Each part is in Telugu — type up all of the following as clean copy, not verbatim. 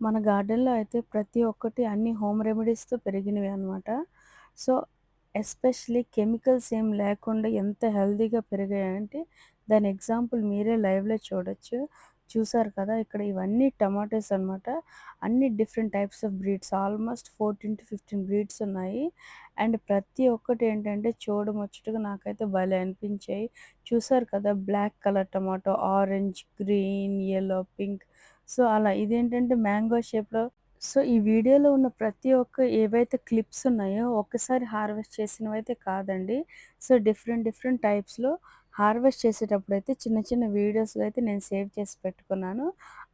మన గార్డెన్‌లో అయితే ప్రతి ఒక్కటి అన్ని హోమ్ రెమెడీస్‌తో పెరిగినవే అనమాట. సో, ఎస్పెషల్లీ కెమికల్స్ ఏం లేకుండా ఎంత హెల్తీగా పెరిగాయంటే దాని ఎగ్జాంపుల్ మీరే లైవ్‌లో చూడొచ్చు. చూసారు కదా! ఇక్కడ ఇవన్నీ టమాటోస్ అనమాట. అన్ని different types of breeds almost 14-15 breeds ఉన్నాయి. అండ్ ప్రతి ఒక్కటి ఏంటంటే చూడముచ్చటగా నాకైతే భలే అనిపించాయి. చూసారు కదా! Black colour tomato, orange, green, yellow, pink. So, అలా ఇదేంటంటే మ్యాంగో షేప్‌లో. సో, ఈ వీడియోలో ఉన్న ప్రతి ఒక్క ఏవైతే క్లిప్స్ ఉన్నాయో ఒక్కసారి హార్వెస్ట్ చేసినవైతే కాదండి. సో, డిఫరెంట్ డిఫరెంట్ టైప్స్‌లో హార్వెస్ట్ చేసేటప్పుడైతే చిన్న చిన్న వీడియోస్‌లో అయితే నేను సేవ్ చేసి పెట్టుకున్నాను.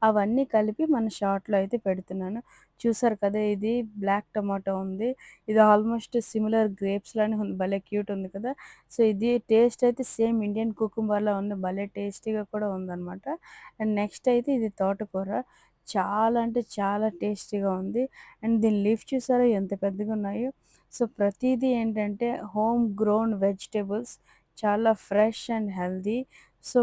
అవన్నీ కలిపి మన షార్ట్‌లో అయితే పెడుతున్నాను. చూసారు కదా! ఇది బ్లాక్ టమాటో ఉంది. ఇది ఆల్మోస్ట్ సిమిలర్ గ్రేప్స్ లానే ఉంది. భలే క్యూట్ ఉంది కదా! సో, ఇది టేస్ట్ అయితే సేమ్ ఇండియన్ కుకుంబర్‌లా ఉంది. భలే టేస్టీగా కూడా ఉందనమాట. అండ్ నెక్స్ట్ అయితే ఇది తోటకూర. చాలా అంటే చాలా టేస్టీగా ఉంది. అండ్ దీని లీఫ్ చూసారా ఎంత పెద్దగున్నాయో. సో, ప్రతీదీ ఏంటంటే హోమ్ గ్రోన్ వెజిటబుల్స్ చాలా fresh and healthy. So,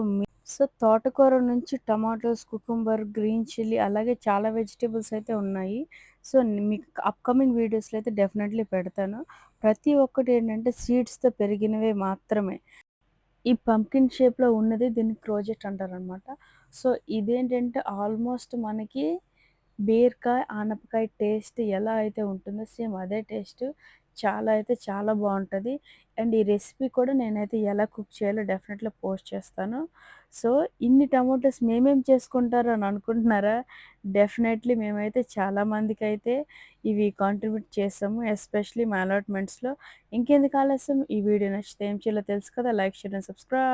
so, తోటకూర నుంచి టమాటోస్, కుకుంబర్, గ్రీన్ చిల్లీ అలాగే చాలా వెజిటబుల్స్ అయితే ఉన్నాయి. సో, మీకు అప్‌కమింగ్ వీడియోస్‌లో అయితే డెఫినెట్‌లీ పెడతాను. ప్రతి ఒక్కటి ఏంటంటే సీడ్స్‌తో పెరిగినవే మాత్రమే. ఈ పంప్కిన్ షేప్‌లో ఉన్నది దీన్ని క్రోజెట్ అంటారనమాట. సో, ఇదేంటంటే ఆల్మోస్ట్ మనకి బీరకాయ, ఆనపకాయ టేస్ట్ ఎలా అయితే ఉంటుందో సేమ్ అదే టేస్ట్. చాలా అయితే చాలా బావుంటది. అండ్ ఈ రెసిపీ కూడా నేనైతే ఎలా కుక్ చేయాలో డెఫినెట్‌గా పోస్ట్ చేస్తాను. సో, ఇన్ని టమాటోస్ మేమేం చేసుకుంటారు అని అనుకుంటున్నారా? డెఫినెట్‌లీ మేమైతే చాలా మందికైతే ఇవి కాంట్రిబ్యూట్ చేసాము. ఎస్పెషల్లీ మా అలాట్‌మెంట్స్‌లో. ఇంకెందుకు ఆలస్యం ఈ వీడియో నచ్చితే ఏం చేయాలో తెలుసు కదా! Like, share and subscribe.